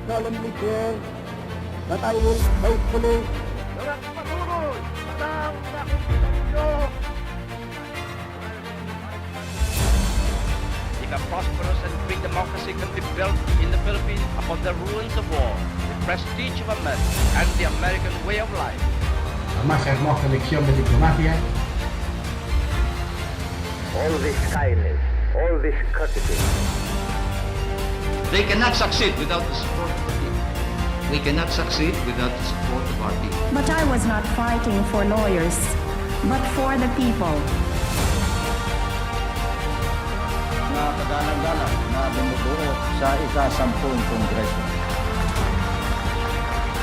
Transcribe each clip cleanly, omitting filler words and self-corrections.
solemnly swear that I will faithfully If a prosperous and free democracy can be built in the Philippines upon the ruins of war, the prestige of America, and the American way of life, la más hermosa lección de diplomacia. All this kindness, all this courtesy. They cannot succeed without the support of the people. We cannot succeed without the support of our people. But I was not fighting for lawyers, but for the people. Na kagalang-galang na bumubuo sa ika-10 Kongreso.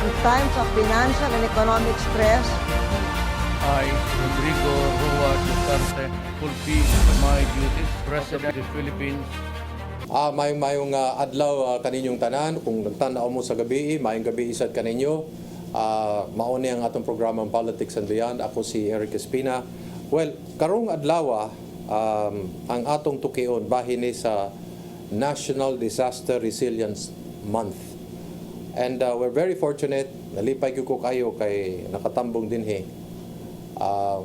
In times of financial and economic stress, I, Rodrigo Roa Duterte, fulfill my duties as President of the Philippines. Mayong adlaw kaninyong tanan, kung nagtanaw mo sa gabi, mayong gabi isad kaninyo. Mauni ang atong programang Politics and Beyond. Ako si Eric Espina. Well, karong adlaw, ang atong tukion bahin ni sa National Disaster Resilience Month. And we're very fortunate, nalipay ko kayo kay nakatambong dinhi.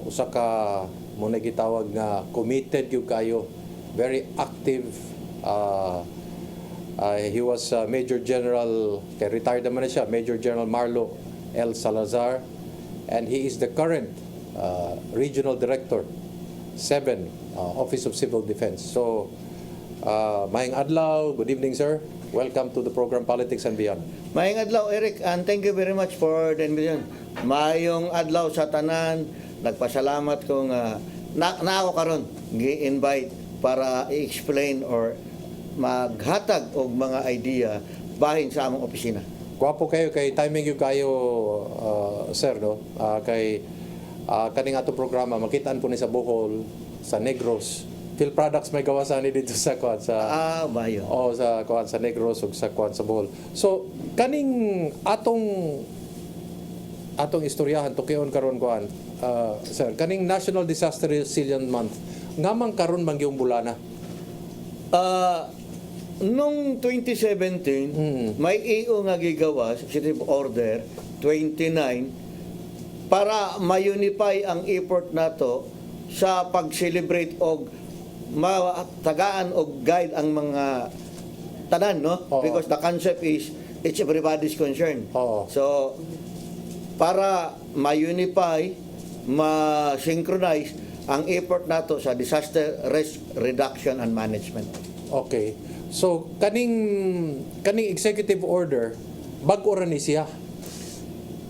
Usa ka muna gitawag nga committed gyud kayo, very active. He was Major General, retired naman na siya, Major General Marlo L. Salazar, and he is the current Regional Director, 7, Office of Civil Defense. So, Mayang Adlaw, good evening, sir. Welcome to the program Politics and Beyond. Mayong adlaw, Eric, and thank you very much for the invitation. Mayong adlaw sa tanan, nagpasalamat kung na ako karon gi-invite para i-explain or maghatag og mga idea bahin sa among opisina. Gwapo kayo, kay timing yung kayo, sir, no? Kay kaning atong programa, makitaan po ni sa Bohol, sa Negros. Phil Products may gawasan ni dito sa kuan sa bayo. sa kuan sa Negros ug sa kuan sa Bohol. So kaning atong istoryahan tukion karon kuan, sir, kaning National Disaster Resilience Month ngamang karon mangyong bulana. Nung 2017, may EO nga gigawas, Executive Order 29, para ma-unify ang effort nato sa pag-celebrate og matagaan og guide ang mga tanan, no? Oo. Because the concept is it's everybody's concern. Oo. So, para ma-unify, ma-synchronize ang effort nato sa disaster risk reduction and management. Okay. So kaning executive order bag-o ra ni siya.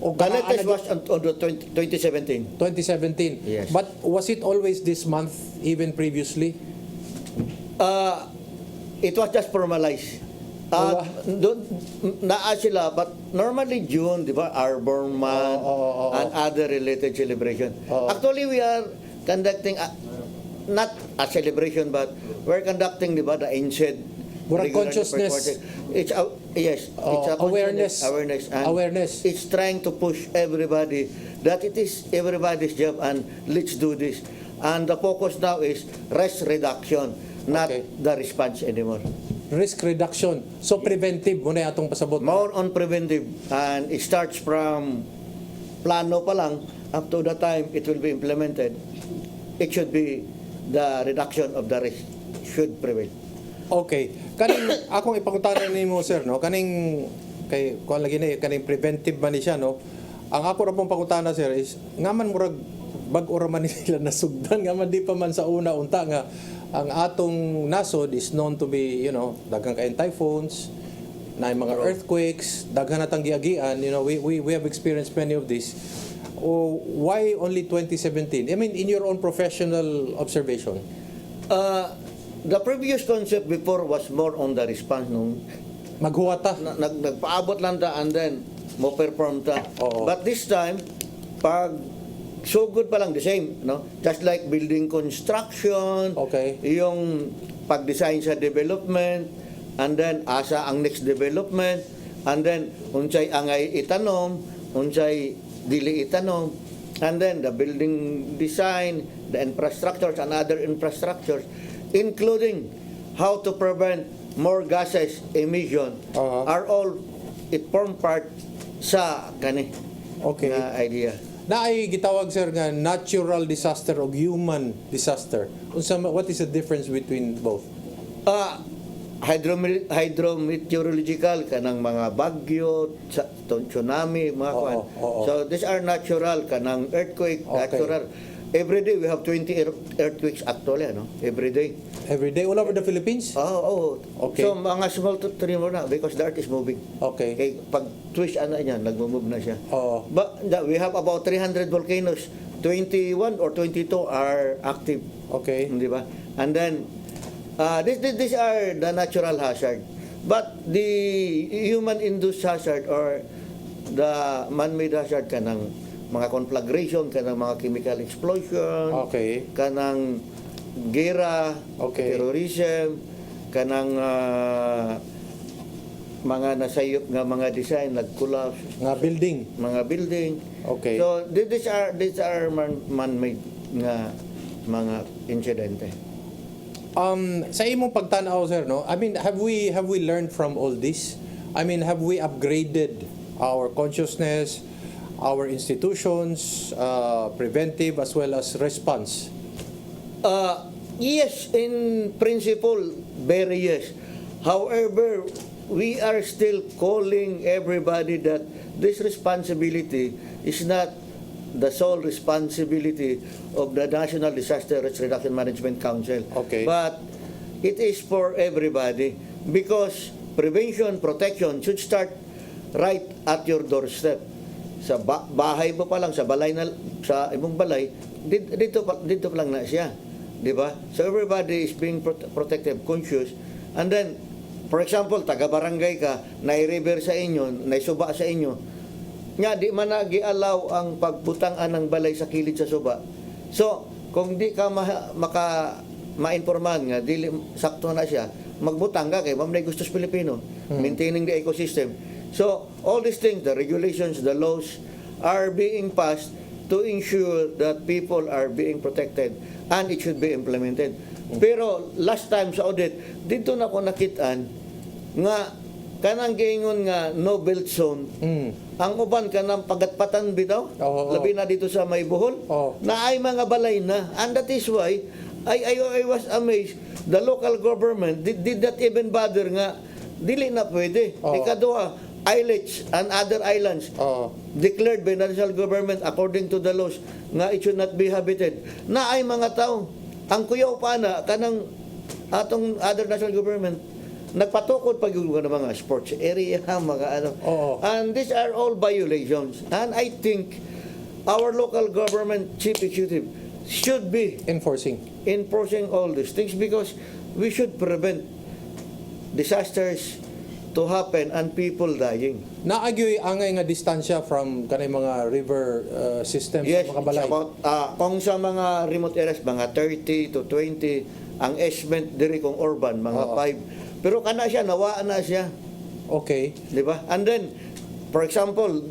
O The latest was on the 2017. 2017. Yes. But was it always this month even previously? It was just formalized. Naa sila, but normally June, di ba, Arbor Month and other related celebration. Actually, we are conducting not a celebration, but we're conducting, di ba, the NSED. Murag consciousness. It's it's a awareness. And Awareness. it's trying to push everybody that it is everybody's job and let's do this. And the focus now is risk reduction, not Okay. the response anymore. Risk reduction. So preventive muna atong pasabot. More on preventive, and it starts from plano pa lang up to the time it will be implemented. It should be the reduction of the risk should prevail. Okay. Kaning akong ipangutanan nimo, sir, no? Kaning kay kuan lagi na kaning preventive man ni siya, no? Ang ako ra pong pangutana, sir, is ngaman murag bag-o ra man nila nasugdan, ngaman di pa man sa una unta nga ang atong nasod is known to be, daghang kaayong typhoons, na mga earthquakes, daghan natang giagian, we have experienced many of this. Why only 2017? I mean, in your own professional observation. The previous concept before was more on the response nung Maghuwata. nagpaabot lang ta and then mo perform ta. Oo. But this time, pag so good pa lang the same, no? Just like building construction, Okay. yung pag-design sa development, and then asa ang next development, and then unsay angay itanom, unsay dili itanom, and then the building design, the infrastructures and other infrastructures, including how to prevent more gases emission, are all it form part sa kani Okay. nga idea. Na ay gitawag sir nga natural disaster o human disaster. What is the difference between both? Hydrometeorological kanang mga bagyo, tsunami, mga kuan. oo. So these are natural kanang earthquake, Okay. natural. Every day we have 20 earthquakes actually, ano? Every day. Every day all over the Philippines? Oh. Okay. So mga small tremor na because the earth is moving. Okay. Okay, pag twist niya, nagmo-move na siya. Oo. But we have about 300 volcanoes. 21 or 22 are active. Okay. Di ba? And then, these are the natural hazard. But the human-induced hazard or the man-made hazard kanang mga conflagration, kanang mga chemical explosion, Okay. kanang gera, Okay. terrorism, kanang mga nasayop nga mga design, nag-collapse, Nga building. mga building. Okay. So these are man-made nga mga insidente. Sa imong pagtanaw sir, no? I mean, have we learned from all this? I mean, have we upgraded our consciousness, our institutions, preventive as well as response? Yes, in principle, very yes. However, we are still calling everybody that this responsibility is not the sole responsibility of the National Disaster Risk Reduction Management Council. Okay. But it is for everybody because prevention, protection should start right at your doorstep. Sa bahay mo pa lang, sa balay na, sa imong balay, dito pa lang na siya. Di ba? So everybody is being protective, conscious. And then, for example, taga-barangay ka, nai-river sa inyo, naisuba sa inyo, nga di man nag-allow ang pagbutangan ng balay sa kilid sa suba. So, kung di ka ma-informan nga, dili sakto na siya, magbutang ka kay Ma'am Gustos Pilipino, maintaining the ecosystem. So, all these things, the regulations, the laws, are being passed to ensure that people are being protected and it should be implemented. Pero last time sa audit, dito na ko nakitaan nga kanang giingon nga no build zone. Ang uban kanang pagatpatan bitaw, Oo. labi na dito sa may Bohol, Oo. na ay mga balay na. And that is why I was amazed the local government did not even bother nga dili na pwede. Oo. Ikaduha, islets and other islands Oo. declared by national government according to the laws nga it should not be habited. Na ay mga tao, ang kuyaw pa na kanang atong other national government nagpatukod pag yung mga sports area, mga ano. Oo. And these are all violations. And I think our local government chief executive should be enforcing all these things because we should prevent disasters to happen and people dying. Naagyoy angay nga distansya from kanay mga river systems, Yes, mga balay. it's about, kung sa mga remote areas, mga 30 to 20, ang estimate diri kung urban, mga Oo. 5. Pero kana siya, nawaan na siya. Okay. Di ba? And then, for example,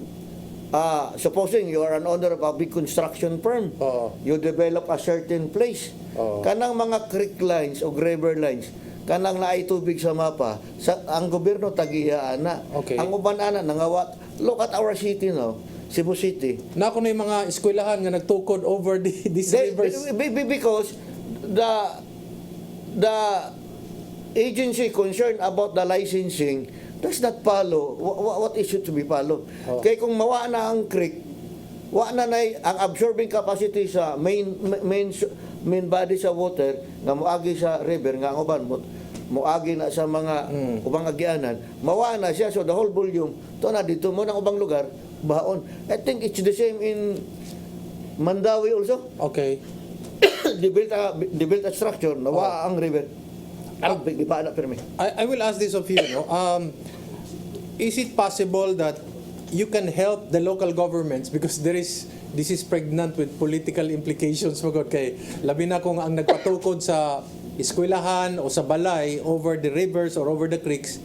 supposing you are an owner of a big construction firm, Oo. you develop a certain place. Oo. Kanang mga creek lines o river lines, kanang naay tubig sa mapa, ang gobyerno tagiyaan na. Okay. Ang uban ana nangawat. Look at our city now, Cebu City. Na ako na yung mga eskwelahan nga nagtukod over these rivers. Because the agency concerned about the licensing does not follow what is should to be followed. Oh. Kaya kung mawa na ang creek, wa na ang absorbing capacity sa main body sa water nga moagi sa river nga ang uban moagi na sa mga ubang agyanan, mawa na siya, so the whole volume to na dito mo ng ubang lugar baon. I think it's the same in Mandawi also. Okay. They built a structure nawa ang river. I will ask this of you, no? Is it possible that you can help the local governments because this is pregnant with political implications magod kay labi na kung ang nagpatukod sa eskwelahan o sa balay over the rivers or over the creeks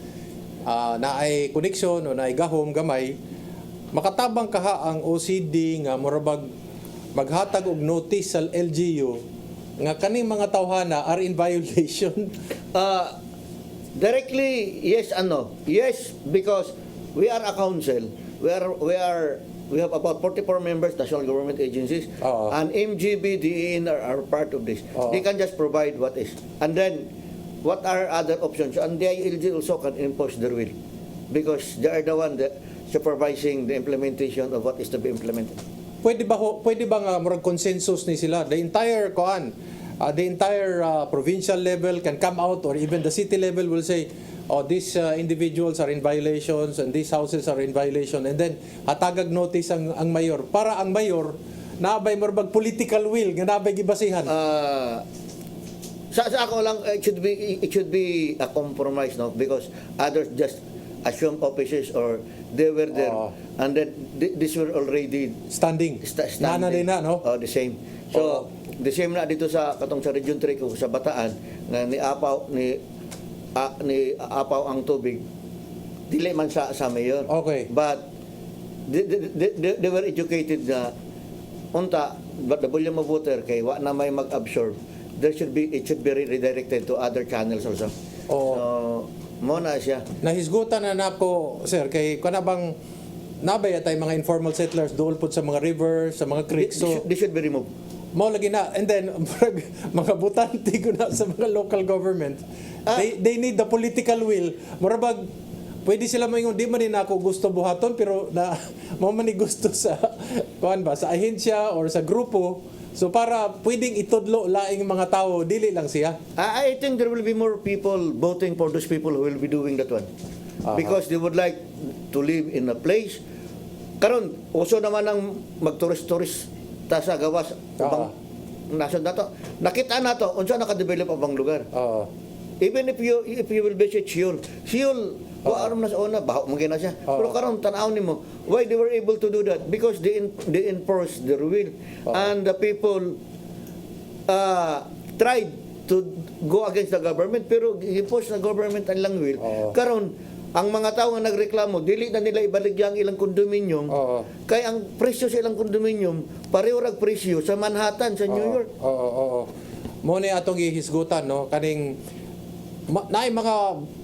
na ay connection o na ay gahom gamay, makatabang kaha ang OCD nga murabag maghatag og notice sa LGU nga kaning mga tawhana are in violation. Directly, yes and no. Yes, because we are a council. We have about 44 members, national government agencies, Oo. and MGB, DEN are part of this. Oo. They can just provide what is. And then, what are other options? And the ILG also can impose their will because they are the one that supervising the implementation of what is to be implemented. Pwede ba nga murag consensus ni sila? The entire provincial level can come out, or even the city level will say, oh, these individuals are in violations and these houses are in violation, and then hatagag notice ang mayor para ang mayor naabay murag political will nga naabay gibasihan. Sa ako lang, it should be a compromise, no, because others just assume offices or they were there, and then this were already Standing. Nana din na, no? the same. So the same na dito sa katong sa Region 3 ko sa Bataan nga ni apaw ang tubig, dili man sa mayor. Okay. But they were educated na unta, but the volume of water kay wa na may mag-absorb, it should be redirected to other channels also. Oo. So mo na siya. Nahisgutan na nako, sir, kay kana bang nabay atay mga informal settlers dool pud sa mga rivers, sa mga creeks. So They should be removed. mao lagi na, and then mga butante ko na sa mga local government, they need the political will. Murabag pwede sila moingon di man ni nako gusto buhaton, pero na mao man ni gusto sa kuan ba sa ahensya or sa grupo. So para pwedeng itudlo laing mga tao, dili lang siya. I think there will be more people voting for those people who will be doing that one. Because they would like to live in a place. Karon, uso naman ang magturis-turis ta sa gawas ubang nasod nato. Nakita nato unsa naka-develop abang lugar. Even if you will visit Seoul, wa aram na sa una baho mo na siya. Pero karon tan-aw nimo, why they were able to do that? Because they enforce their will, and the people tried to go against the government, pero i-push na government ang lang will. Karon ang mga tao nga nagreklamo, dili na nila ibaligya ang ilang kondominium. Kay ang presyo sa ilang kondominium pareho rag presyo sa Manhattan, sa New York. Mo ni atong gihisgutan, no, kaning naay mga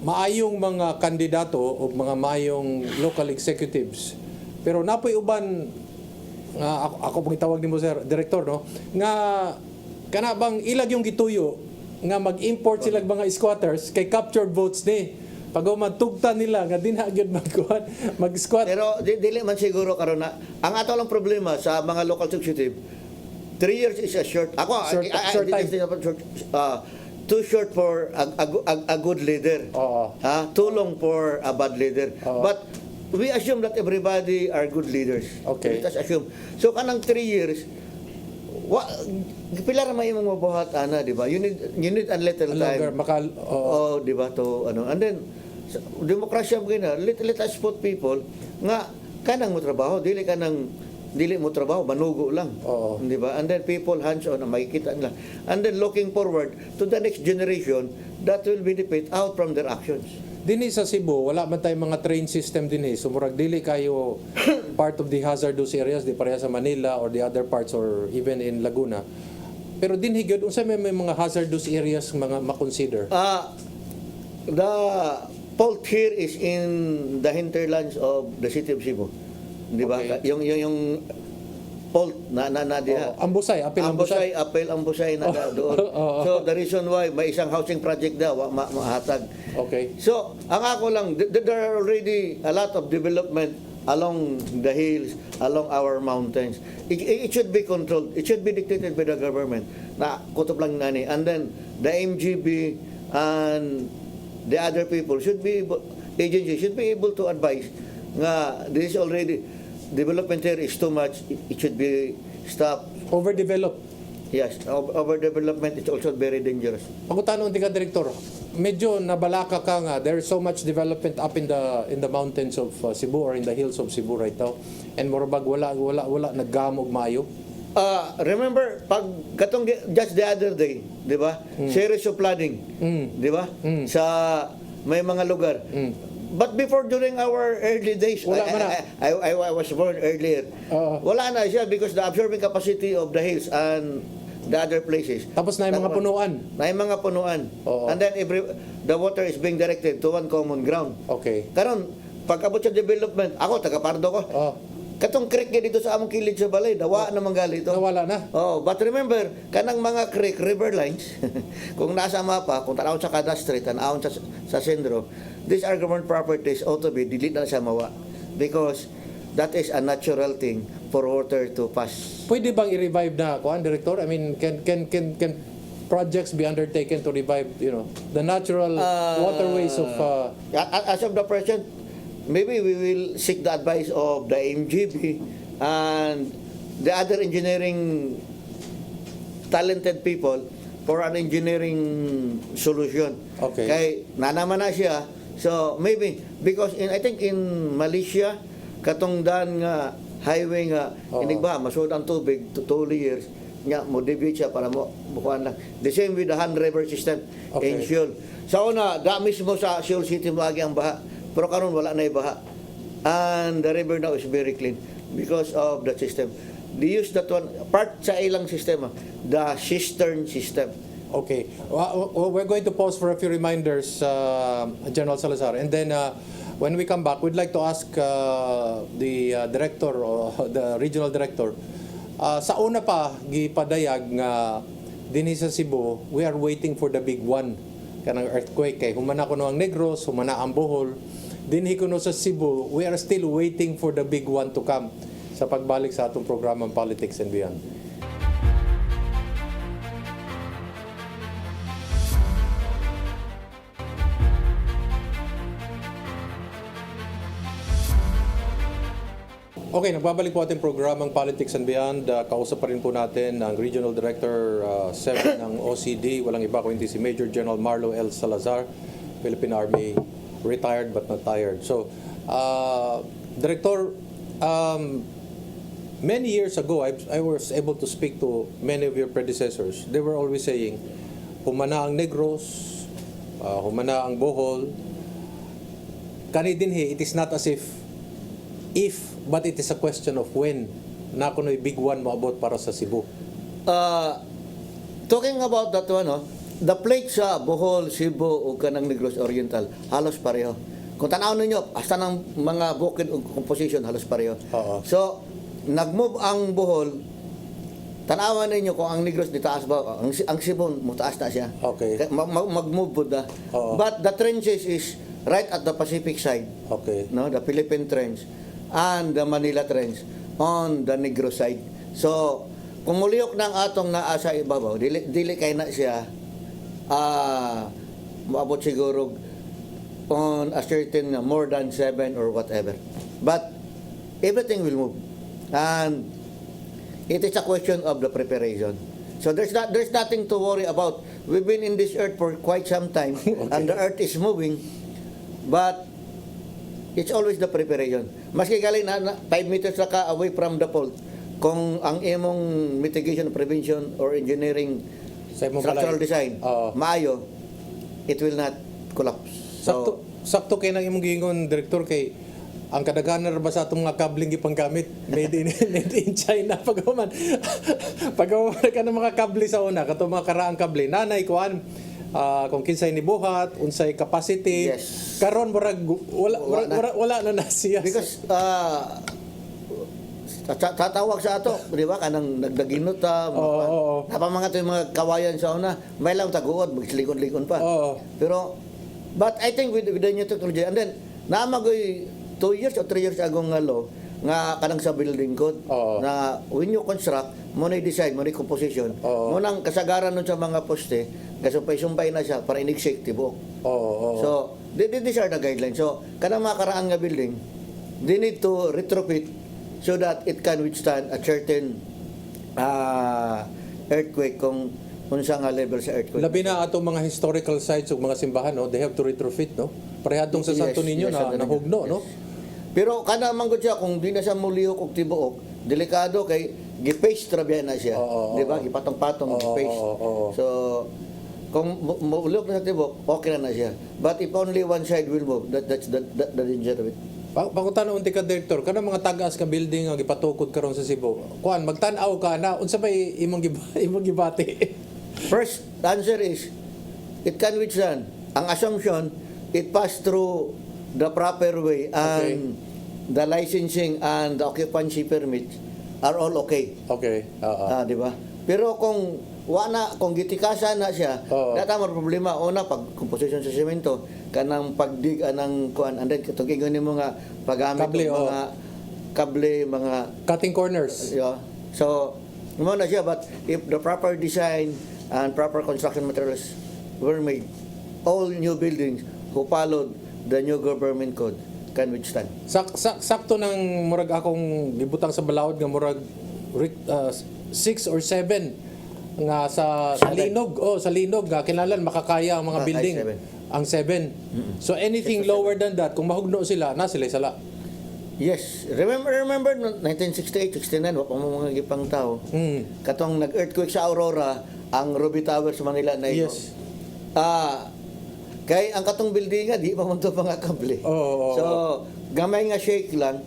maayong mga kandidato o mga maayong local executives, pero napoy uban nga ako pong itawag nimo sir director, no, nga kana bang ilag yung gituyo nga mag-import sila mga squatters kay captured votes ni pag matugtan nila nga dinha gyud mag-squat. Pero dili man siguro karon na ang ato lang problema sa mga local executive, 3 years is a short. Short time. Too short for a good leader. Too long for a bad leader. But we assume that everybody are good leaders. Okay. Let us assume. So kanang 3 years, pila ra may imong mabuhat ana, di ba? You need a little time. Di ba to ano. And then demokrasya mo gina, let us put people nga kanang mo trabaho, dili mo trabaho, manugo lang. Di ba? And then people hands-on, makikita nila. And then looking forward to the next generation that will benefit out from their actions. Dinhi sa Cebu, wala man tayong mga train system dinhi. So murag dili kayo part of the hazardous areas, di pareha sa Manila or the other parts or even in Laguna. Pero dinhi gyud unsa may mga hazardous areas mga ma-consider? The fault here is in the hinterlands of the city of Cebu. Di ba? Okay. Yung fault na diha. Ambusay, apel ambusay na doon. So the reason why may isang housing project daw mahatag. Okay. So ang ako lang, there are already a lot of development along the hills, along our mountains. It should be controlled. It should be dictated by the government. Na kutob lang nani. And then the MGB and the other people should be able to advise nga this is already development here is too much, it should be stopped. Overdeveloped. Yes, overdevelopment is also very dangerous. Pagutanon ti ka direktor, medyo nabalaka ka nga there's so much development up in the mountains of Cebu or in the hills of Cebu right now, and morabag wala naggamog maayo. Remember pag katong just the other day, di ba? Series of flooding, di ba? Sa may mga lugar. But before, during our early days, I was born earlier. Wala na siya because the absorbing capacity of the hills and the other places. Tapos na yung mga punuan. And then the water is being directed to one common ground. Okay. Karon pag-abot sa development, ako, taga-Pardo ko. Oh, Katong creek nga dito sa among kilid sa balay, dawa naman gali ito. nawala na. Oh, but remember, kanang mga creek, river lines, kung nasa mapa, kung tanawon sa kada street, tanawon sa sentro, these are government properties, ought to be, delete na siya mawa. Because that is a natural thing for water to pass. Pwede bang i-revive na, kuan, Director? I mean, can projects be undertaken to revive, the natural waterways of... As of the present, maybe we will seek the advice of the MGB and the other engineering talented people for an engineering solution. Okay. Kay nanaman na siya. So maybe because I think in Malaysia katong dan nga highway nga inig ba masud ang tubig to 2 years nya mo deviate siya para mo bukuan lang. The same with the Han River system in Okay. Seoul. Sa una, da mismo sa Seoul City maagi ang baha. Pero karon wala na baha. And the river now is very clean because of that system. They use that one, part sa ilang sistema, the cistern system. Okay. We're going to pause for a few reminders, General Salazar. And then when we come back, we'd like to ask the director or the regional director, sa una pa, gipadayag nga dinhi sa Cebu, we are waiting for the big one. Kanang earthquake kay humana kuno ang Negros, humana ang Bohol. Dinhi kuno sa Cebu, we are still waiting for the big one to come sa pagbalik sa atong programang Politics and Beyond. Okay, nagbabalik po ating programang Politics and Beyond. Kausap pa rin po natin ang Regional Director 7 ng OCD. Walang iba kundi si Major General Marlo L. Salazar, Philippine Army, retired but not tired. So, Director, many years ago, I was able to speak to many of your predecessors. They were always saying, humana ang Negros, humana ang Bohol. Kani dinhi, it is not as if, but it is a question of when na kuno'y big one maabot para sa Cebu. Talking about that one, the plate sa Bohol, Cebu o kanang Negros Oriental, halos pareho. Kung tanaw ninyo, hasta ng mga bukid o composition, halos pareho. Oo. So, nag-move ang Bohol, tanawan ninyo kung ang Negros di taas ba, ang Cebu, mataas na siya. Okay. Mag-move po na. Oo. But the trenches is right at the Pacific side. Okay. No, the Philippine Trench and the Manila Trench on the Negros side. So, kung muliyok ng atong naa sa ibabaw, dili kay na siya maabot siguro on a certain more than 7 or whatever. But everything will move. And it is a question of the preparation. So there's nothing to worry about. We've been in this earth for quite some time and the earth is moving. But it's always the preparation. Maski galing na 5 meters na ka away from the fault, kung ang imong mitigation, prevention, or engineering Sa imong structural balay. design, Oo. maayo, it will not collapse. Sakto kay nang imong giingon, Director, kay ang kadaghanan ba sa atong mga kabling gipanggamit made in China pagaman ka ng mga kable sa una kato mga karaang kable nanay kuan kung kinsay ni buhat unsay capacity Yes. karon murag wala na siya. Because tatawag sa ato, di ba, kanang nagdaginot Oo. napamanga to yung mga kawayan sa una, may lang taguod, magsilikon-likon pa. Oo. Pero, but I think with the new technology, and then, naamagoy 2 years or 3 years ago nga law, nga kanang sa building code, Oo. na when you construct, mo na design, mo na composition, Oo. mo nang kasagaran nun sa mga poste, kasumpay-sumpay na siya para inigsik, tibo. Oo. So, these are the guidelines. So, kanang mga karaang nga building, they need to retrofit so that it can withstand a certain earthquake kung unsa nga level sa earthquake. Labi na atong mga historical sites ug mga simbahan, no, they have to retrofit, no. Parehadtong sa Santo Niño Yes, na nahugno, no. Pero kana man gud siya kung di na siya mulihok og tibuok, delikado kay gi-paste ra biya na siya. Oo, Di ba? Gipatong-patong gi-paste. oo. So kung mulihok na sa tibuok, okay na siya. But if only one side will move, that's the danger of it. Pangutana unti ka, Director, kana mga tagas ka building nga gipatukod karon sa Cebu. Kuan magtan-aw ka na unsa bay imong gibati? First answer is, it can withstand. Ang assumption, it passed through the proper way and the licensing and the occupancy permits are all okay. Okay. Di ba? Pero kung kung gitikasan na siya, data mo problema una pag composition sa semento kanang pagdig anang kuan and then katong ingon nimo nga paggamit Kable, ng mga kable mga Cutting corners. yeah. So mo na siya, but if the proper design and proper construction materials were made, all new buildings who followed the new government code can withstand. Sakto ng murag akong gibutang sa balawod nga murag 6 or 7 nga sa linog sa linog nga kinahanglan makakaya ang mga building ang 7. So anything lower than that kung mahugno sila na sila sala. Yes, remember 1968, 69 wa pa mo mga gipang tao. Katong nag-earthquake sa Aurora, ang Ruby Tower sa Manila na ito. Yes. Kay ang katong building nga di pa man to mga kable. So gamay nga shake lang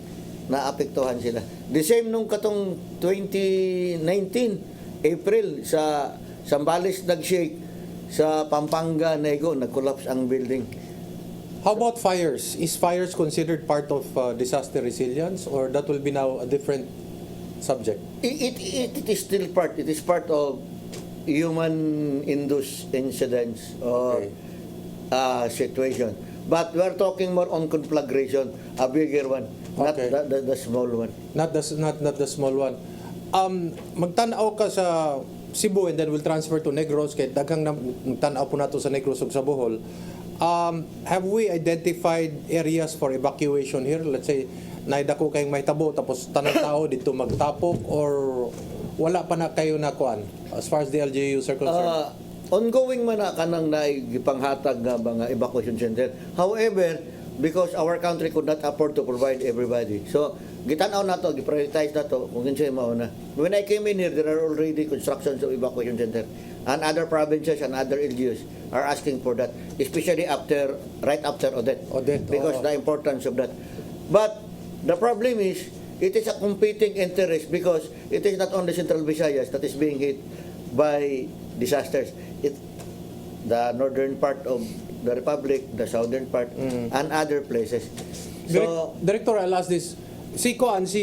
naapektuhan sila. The same nung katong 2019 April sa Zambales nag-shake, sa Pampanga Nego nag-collapse ang building. How about fires? Is fires considered part of disaster resilience or that will be now a different subject? It is still part. It is part of human-induced incidents or situation. But we are talking more on conflagration, a bigger one, not the small one. Not the small one. Magtanaw ka sa Cebu and then we'll transfer to Negros kay daghang magtanaw po nato sa Negros ug sa Bohol. Have we identified areas for evacuation here? Let's say naidako kayong mahitabo tapos tanang tao dito magtapok or wala pa na kayo na kuan as far as the LGU are concerned? Ongoing man na kanang naigipanghatag nga mga evacuation center. However, because our country could not afford to provide everybody. So, gitanaw na to, giprioritize na to, kung kinsa mauna. When I came in here, there are already constructions of evacuation center. And other provinces and other LGUs are asking for that, especially right after Odette. Because the importance of that. But the problem is, it is a competing interest because it is not only Central Visayas that is being hit by disasters. The northern part of the Republic, the southern part, and other places. So, Director, I'll ask this. Si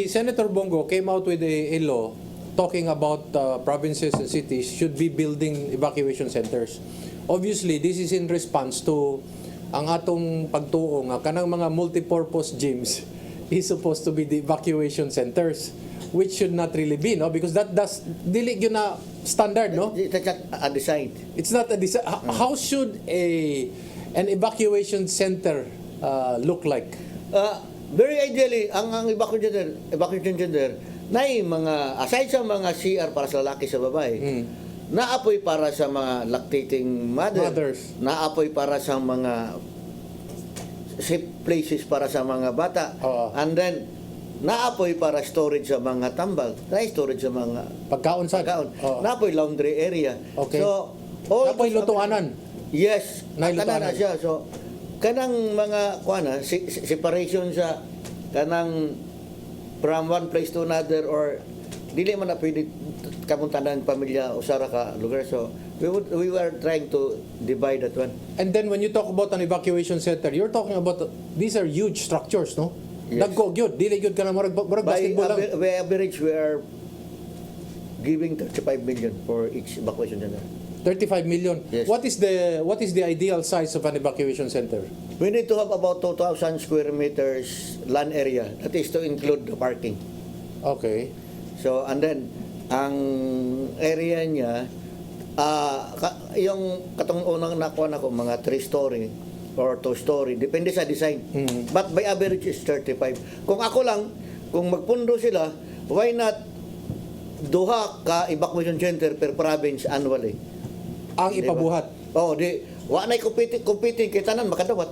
Senator Bongo came out with a law talking about provinces and cities should be building evacuation centers. Obviously, this is in response to ang atong pagtuo nga kanang mga multipurpose gyms is supposed to be the evacuation centers, which should not really be, no? Because that's dili yun na standard, no? it's not a design. It's not a design. How should an evacuation center look like? Very ideally, ang evacuation center, nay mga, aside sa mga CR para sa lalaki sa babae, naapoy para sa mga lactating mothers, naapoy para sa mga safe places para sa mga bata, and then naapoy para storage sa mga tambal, storage sa mga pagkaon. Naapoy laundry area. Okay. So, all naapoy lutuanan. Yes, lutuanan na siya. So, kanang mga separation sa kanang from one place to another or dili man na pwede kamuntanan pamilya usara ka lugar. So we were trying to divide that one. And then when you talk about an evacuation center, you're talking about these are huge structures, no? Yes. Dagko gyud, dili gyud kana murag basketball lang. By average we are giving 35 million for each evacuation center. 35 million. Yes. What is the ideal size of an evacuation center? We need to have about 2,000 square meters land area. That is to include the parking. Okay. So, and then, ang area niya, yung katong unang nakuha na ko, mga 3-story or 2-story, depende sa design. But by average is 35. Kung ako lang, kung magpundo sila, why not duha ka evacuation center per province annually? Ang ipabuhat. Wa na'y competing kay tanan makadawat.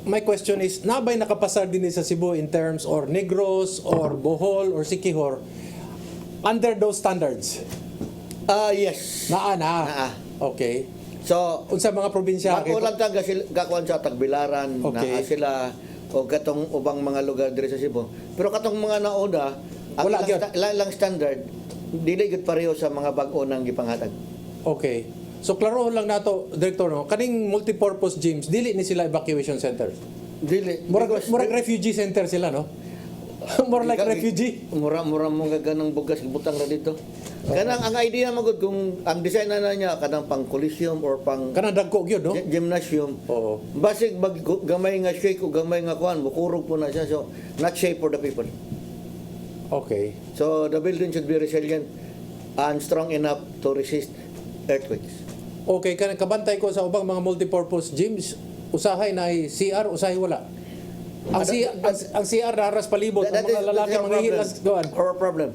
My question is, nabay nakapasar din sa Cebu in terms or Negros or Bohol or Siquijor under those standards? Yes. Naa. Okay. So, unsa mga probinsya? Magulang tang gakuan sa Tagbilaran, naa sila o katong ubang mga lugar diri sa Cebu. Pero katong mga nauna, ang lang standard dili gid pareho sa mga bag-o nang gipanghatag. Okay. So klaro lang nato, Director, no, kaning multipurpose gyms dili ni sila evacuation center. Dili. Murag refugee center sila, no? More like refugee. Mura mo ganang bugas butang ra dito. Kanang ang idea magud kung ang design na niya kanang pang coliseum or pang Kanang dagko gyud, no? gymnasium. Oo. Basig gamay nga shake o gamay nga kuan, mukurog po na siya. So not safe for the people. Okay. So the building should be resilient and strong enough to resist earthquakes. Okay, kabantay ko sa ubang mga multipurpose gyms, usahay na ay CR, usahay wala. Ang CR naras palibot ang mga lalaki manghihilas doon. Our problem.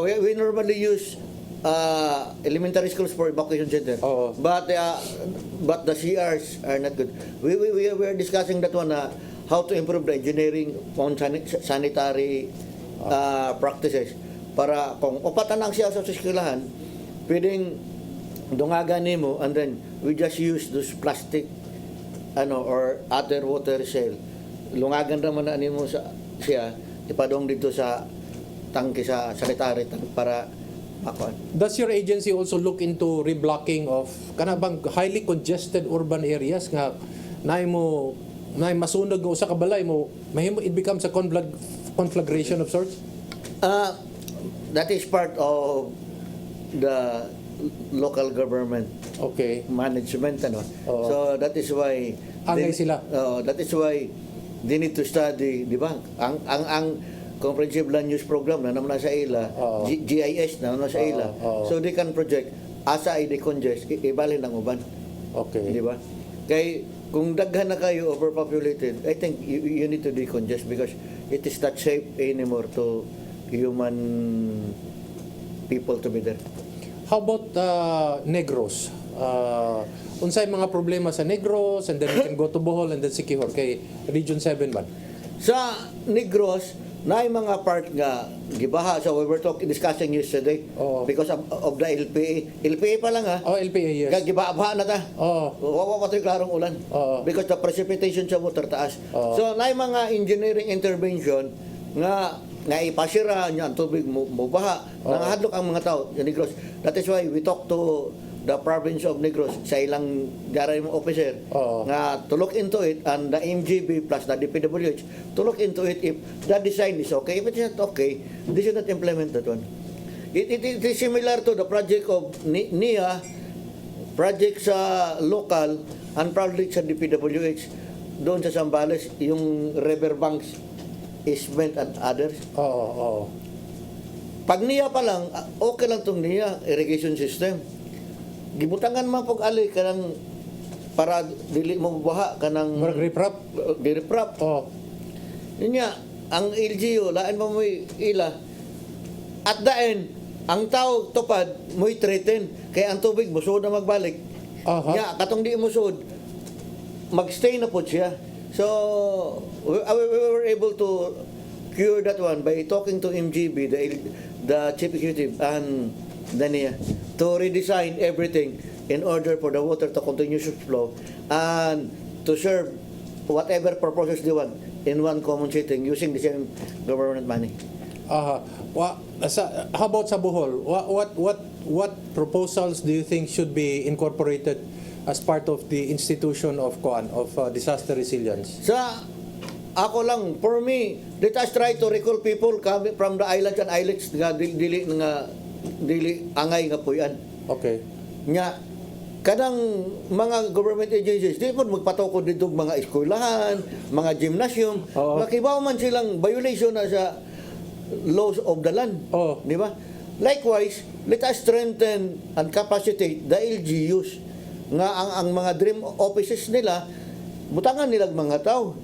We normally use elementary schools for evacuation center. Oo. But the CRs are not good. We are discussing that one how to improve the engineering on sanitary practices para kung upatan lang siya sa eskwelahan, pwedeng dungagan nimo and then we just use those plastic or other water cell. Lungagan naman na nimo siya ipadong dito sa tangke sa sanitary tank para makuan. Does your agency also look into reblocking of kanabang highly congested urban areas nga nay masunog nga usa ka balay mo mahimo it becomes a conflagration of sorts? That is part of the local government management Oo. So that is why Angay sila. That is why they need to study, di ba? Ang comprehensive land use program na naman sa ila, Oo. GIS na naman sa ila. Oo. So they can project asa ay decongest, ibalin ang uban. Okay. Di ba? Kay kung daghan na kayo overpopulated, I think you need to decongest because it is not safe anymore to human people to be there. How about Negros? Unsay mga problema sa Negros and then we can go to Bohol and then Siquijor kay Region 7 man. Sa Negros, naay mga part nga gibaha. So we were discussing yesterday Oo. because of the LPA. LPA pa lang ha. Oh, LPA, yes. Gibaha na ta. Oh. Wawa pa to'y klarong ulan. Oo. Because the precipitation sa water taas. Oo. So naay mga engineering intervention nga ipasira niya ang tubig mo baha. Nangahadlok ang mga tao sa Negros. That is why we talk to the province of Negros sa ilang diaray mo officer Oo. nga to look into it and the MGB plus the DPWH to look into it if the design is okay. If it's not okay, they should not implement that one. It is similar to the project of NIA, project sa local and project sa DPWH doon sa Zambales, yung riverbanks easement and others. Oo. Pag NIA pa lang, okay lang tong NIA, irrigation system. Gibutangan man pag ali kanang para dili mo baha kanang Murag riprap. Riprap. Oh. Yun nga, ang LGU, lain pa mo'y ila. At the end, ang tao tupad, mo'y threaten. Kaya ang tubig, musod na magbalik. Aha. Nga, katong di musod, magstay na po siya. So, we were able to cure that one by talking to MGB, the chief executive, and Dania, to redesign everything in order for the water to continue to flow and to serve whatever purposes they want in one common setting using the same government money. How about sa Bohol? What proposals do you think should be incorporated as part of the institution of disaster resilience? Sa ako lang, for me, let us try to recall people coming from the islands and islets nga dili angay nga puyan. Okay. Nya kanang mga government agencies di po magpatukod dito mga eskwelahan, mga gymnasium, Oo. makibaw man silang violation na sa laws of the land. Oo. Di ba? Likewise, let us strengthen and capacitate the LGUs nga ang mga dream offices nila butangan nilang mga tao.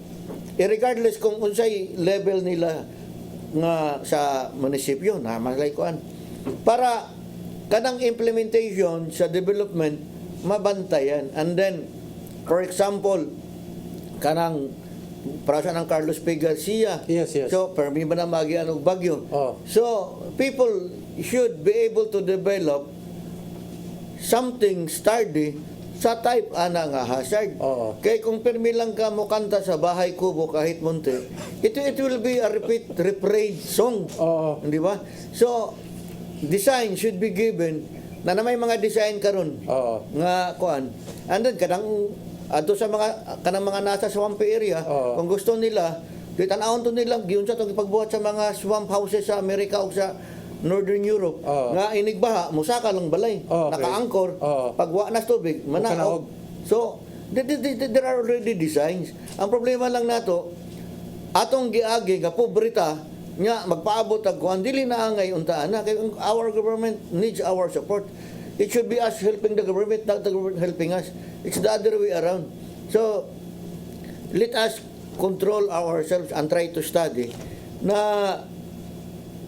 Regardless kung unsay level nila nga sa munisipyo na malaykuan. Para kanang implementation sa development mabantayan. And then, for example, kanang para ng Carlos P. Garcia. Yes. So, permi ba na magian og bagyo? Oh. So, people should be able to develop something sturdy sa type ana nga hazard. Oo. Kay kung permi lang ka mo kanta sa bahay kubo kahit munti, it will be a refrain song. Oo. Di ba? So, design should be given na may mga design karon Oo. nga kuan. And then kadang adto sa kanang mga nasa swamp area, Oo. kung gusto nila, di tan-awon to nila giun sa tong pagbuhat sa mga swamp houses sa Amerika o sa Northern Europe Oo. nga inigbaha musaka lang balay, Okay. nakaangkor, Oo. pagwa na sa tubig manaog. So there are already designs. Ang problema lang nato atong giagi nga pobreta nya magpaabot og kuan dili na angay untaan na kay our government needs our support. It should be us helping the government, not the government helping us. It's the other way around. So let us control ourselves and try to study na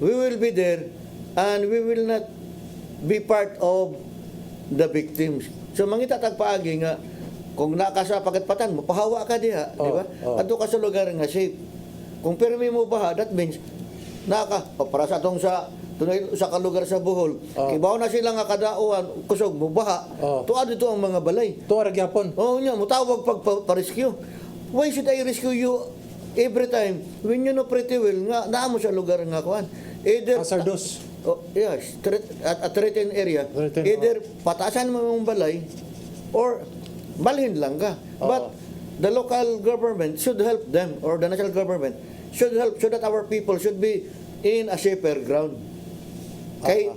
we will be there and we will not be part of the victims. So mangita tagpaagi nga kung nakasa pagatpatan mo pahawa ka diha, di ba? Adto ka sa lugar nga safe. Kung permi mo baha, that means para sa atong sa tunay sa kalugar sa Bohol. Kibaw na sila nga kadauan kusog mo baha. Tuad dito ang mga balay. Tuwa ra gyapon. Oh, nya mutawag pag-rescue. Why should I rescue you every time when you know pretty well nga naa mo sa lugar nga kuan? Either Hazardous. yes, at a threatened area. Either patasan mo yung balay or balhin lang ka. But the local government should help them or the national government should help so that our people should be in a safer ground. Kay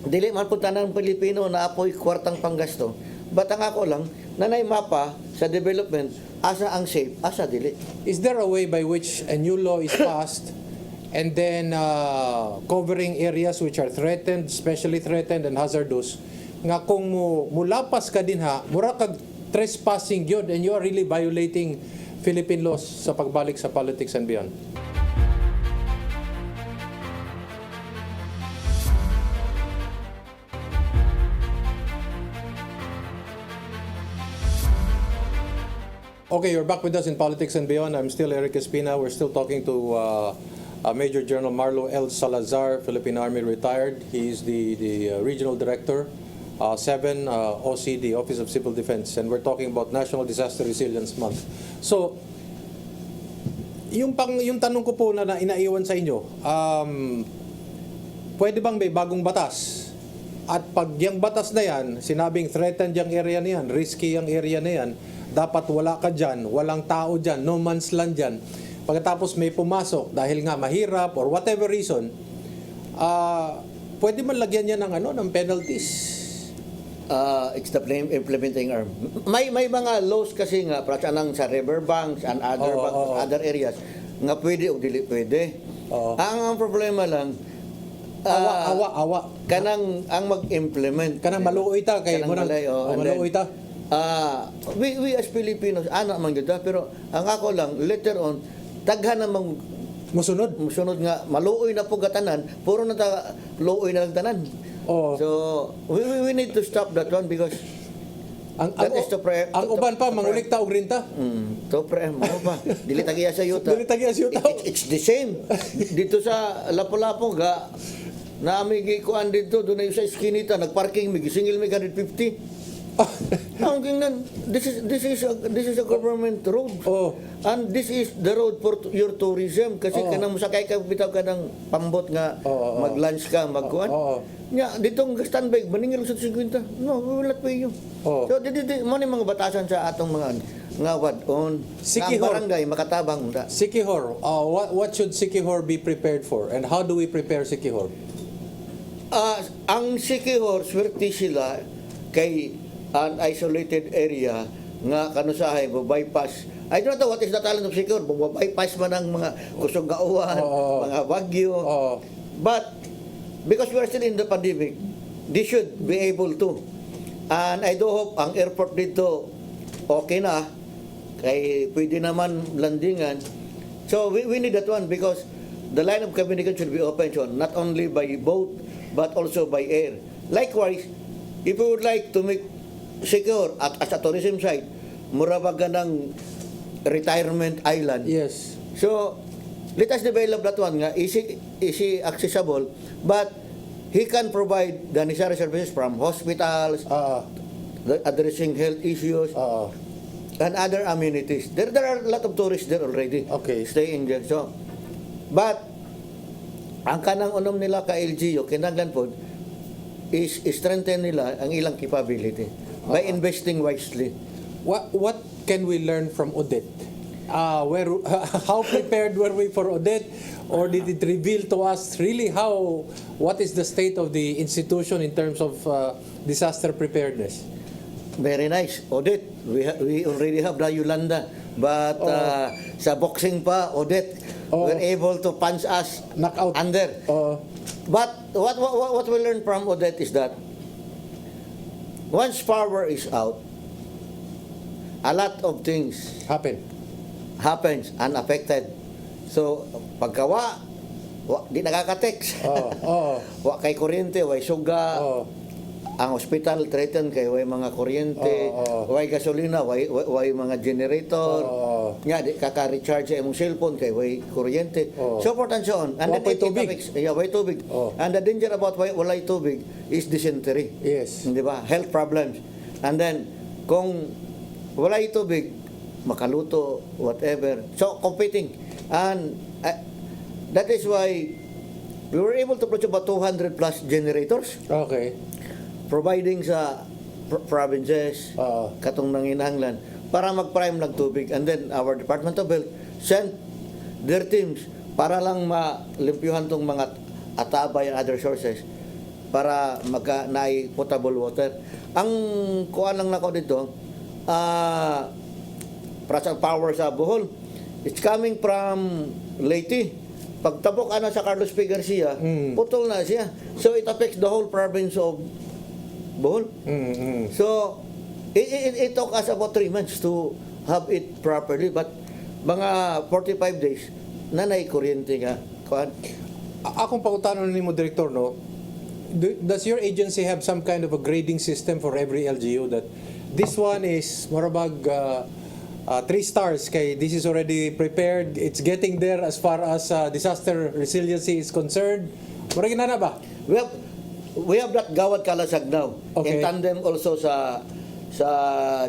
dili man punta ng Pilipino na apoy kwartang panggasto. But ang ako lang nanay mapa sa development asa ang safe, asa dili. Is there a way by which a new law is passed and then covering areas which are threatened, especially threatened and hazardous, nga kung mulapas ka din ha, mura kag trespassing yun and you are really violating Philippine laws sa pagbalik sa politics and beyond? Okay, you're back with us in Politics and Beyond. I'm still Eric Espina. We're still talking to Major General Marlo L. Salazar, Philippine Army retired. He's the Regional Director, 7 OCD, Office of Civil Defense. And we're talking about National Disaster Resilience Month. So, yung tanong ko po na inaiwan sa inyo, pwede bang may bagong batas? At pag yung batas na yan, sinabing threatened yung area na yan, risky yung area na yan, dapat wala ka dyan, walang tao dyan, no man's land dyan. Pagkatapos may pumasok dahil nga mahirap or whatever reason, pwede man lagyan niya ng penalties. It's the implementing arm. May mga laws kasi nga para sa riverbanks and other areas nga pwede o dili pwede. Ang problema lang Awa. kanang ang mag-implement. Kanang maluoy ta kay mo nang maluoy ta. We as Filipinos ana man gyud pero ang ako lang later on daghan namang musunod nga maluoy na po gatanan puro na ta luoy na lang tanan. So we need to stop that one because ang uban pa mangulikta og renta. To mo pa dili tagiya sa yuta. It's the same dito sa Lapu-Lapu ga naami gikuan dito dunay sa iskinita nagparking mi gisingil mi 150. Ang tingnan, this is a government road. And this is the road for your tourism kasi kanang musakay ka bitaw ka ng pambot nga mag-lunch ka, magkuan. Nya ditong standby maningil sa 50. No, we will not pay you. So mo ni mga batasan sa atong mga ngawad on barangay makatabang da. Sikihor, what should Sikihor be prepared for and how do we prepare Sikihor? Ang Sikihor swerte sila kay an isolated area nga kanusahay bypass. I don't know what is the talent of Sikihor, bypass man ang mga kusog gauwan, mga bagyo. But because we are still in the pandemic, they should be able to. And I do hope ang airport dito okay na kay pwede naman landingan. So we need that one because the line of communication should be open so not only by boat but also by air. Likewise, if we would like to make secure at as a tourism site, murabaga ng retirement island. Yes. So let us develop that one nga easy accessible, but he can provide the necessary services from hospitals, addressing health issues, and other amenities. There are a lot of tourists there already. Okay. Staying there. So, but ang kanang unom nila ka LGU kinahanglan pod is strengthen nila ang ilang capability by investing wisely. What can we learn from Odette? How prepared were we for Odette? Or did it reveal to us really what is the state of the institution in terms of disaster preparedness? Very nice. Odette, we already have the Yolanda. But sa boxing pa, Odette, were able to punch us Knockout. under. But what we learned from Odette is that once power is out, a lot of things happens unaffected. So, pagkawa, di nakaka-text. Wa kay kuryente, way suga. Ang hospital threatened kay way mga kuryente, way gasolina, way mga generator. Nya di kaka-recharge sa imong cellphone kay way kuryente. So forth and so on. And Way tubig. Way tubig. And the danger about walay tubig is dysentery. Yes. Di ba? Health problems. And then kung walay tubig, makaluto, whatever. So competing. And that is why we were able to produce about 200 plus generators. Okay. Providing sa provinces, katong nanginahanglan, para mag-prime ng tubig. And then our Department of Health sent their teams para lang malimpyuhan tong mga atabay and other sources para magka-naay potable water. Ang kuha lang nako dito, Prasang Power sa Bohol, it's coming from Leyte. Pagtabok sa Carlos P. Garcia, putol na siya. So it affects the whole province of Bohol. So, it took us about 3 months to have it properly, but mga 45 days, nanay kuryente nga. Akong pangutanon ni mo, Director, no? Does your agency have some kind of a grading system for every LGU that this one is marabag 3 stars kay this is already prepared, it's getting there as far as disaster resiliency is concerned? Maragin na ba? We have that Gawad Kalasag now. Okay. In tandem also sa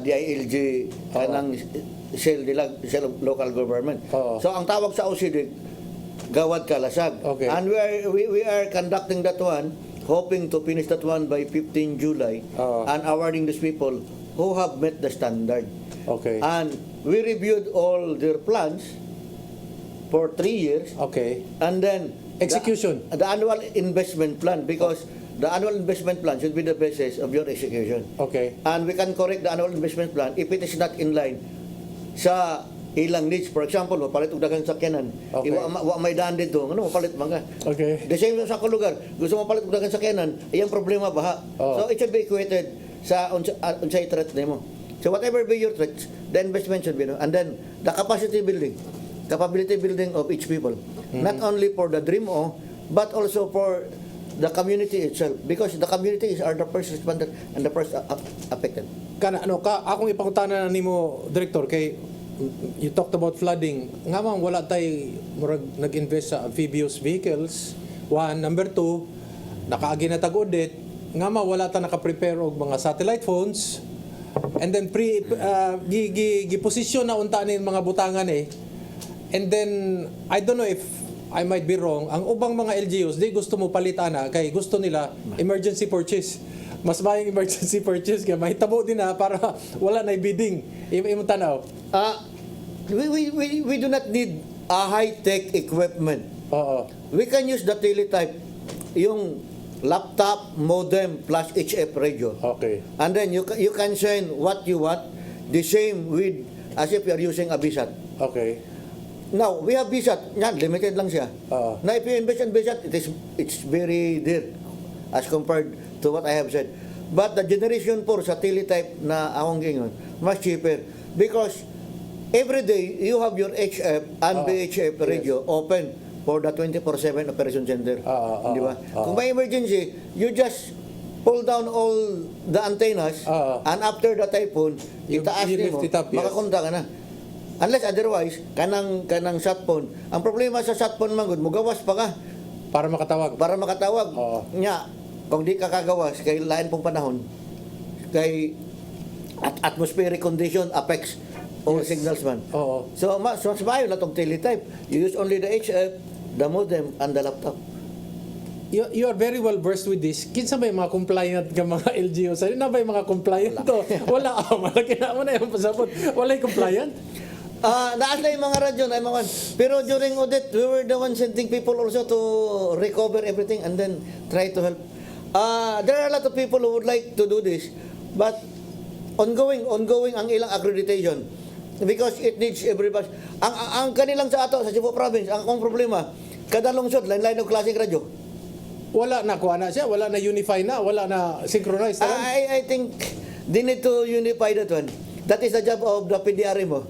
DILG kanang Shell of Local Government. So ang tawag sa OCD, Gawad Kalasag. Okay. And we are conducting that one, hoping to finish that one by 15 July and awarding these people who have met the standard. Okay. And we reviewed all their plans for 3 years. Okay. And then Execution. The annual investment plan, because the annual investment plan should be the basis of your execution. Okay. And we can correct the annual investment plan if it is not in line sa ilang needs. For example, mapalit og daghang sakyanan. Okay. Wa may daan dito, mapalit man ka. Okay. The same sa akong lugar, gusto mo palit og daghang sakyanan, iyang problema baha. So it should be equated sa unsay threat nimo. So whatever be your threats, the investment should be, and then the capacity building, capability building of each people, not only for the DREAM-O, but also for the community itself, because the communities are the first responder and the first affected. Akong ipangutana nimo, Director, kay you talked about flooding. Nga man, wala tay nag-invest sa amphibious vehicles. One. Number two, nakaagi na tag-audit. Nga man, wala ta naka-prepare og mga satellite phones. And then giposisyon na unta ni mga butangan eh. And then I don't know if I might be wrong, ang ubang mga LGUs di gusto mo palitan na kay gusto nila emergency purchase. Mas mayang emergency purchase kaya mahitabo din na para wala na bidding. Imong tanaw. We do not need a high-tech equipment. We can use the teletype, yung laptop, modem, plus HF radio. Okay. And then you can send what you want, the same with as if you are using a BSAT. Okay. Now, we have BSAT, yan, limited lang siya. Now, if you invest in BSAT, it's very dear as compared to what I have said. But the generation 4 sa teletype na akong gingon, much cheaper. Because every day, you have your HF and VHF radio open for the 24/7 operation center. Di ba? Kung may emergency, you just pull down all the antennas and after the typhoon, itaas nimo, makakonta ka na. Unless otherwise, kanang satphone. Ang problema sa satphone mangod, mugawas pa ka. Para makatawag. Nya, kung di ka kagawas, kay lain pong panahon, kay atmospheric condition affects all signals man. So, mas maayo na itong teletype. You use only the HF, the modem, and the laptop. you are very well versed with this. Kinsa ba yung mga compliant ka mga LGU? Sa na ba yung mga compliant to? Wala. Malaki na mo na yung pasabot. Wala yung compliant? Naas na yung mga radyo na yung mga pero during audit, we were the ones sending people also to recover everything and then try to help. There are a lot of people who would like to do this, but ongoing ang ilang accreditation because it needs everybody. Ang kanilang sa ato, sa Cebu Province, ang problema, kada lungsod, lain-lain ng klaseng radyo. Wala na kuha na siya, wala na unify na, wala na synchronize na. I think they need to unify that one. That is the job of the PDRM mo.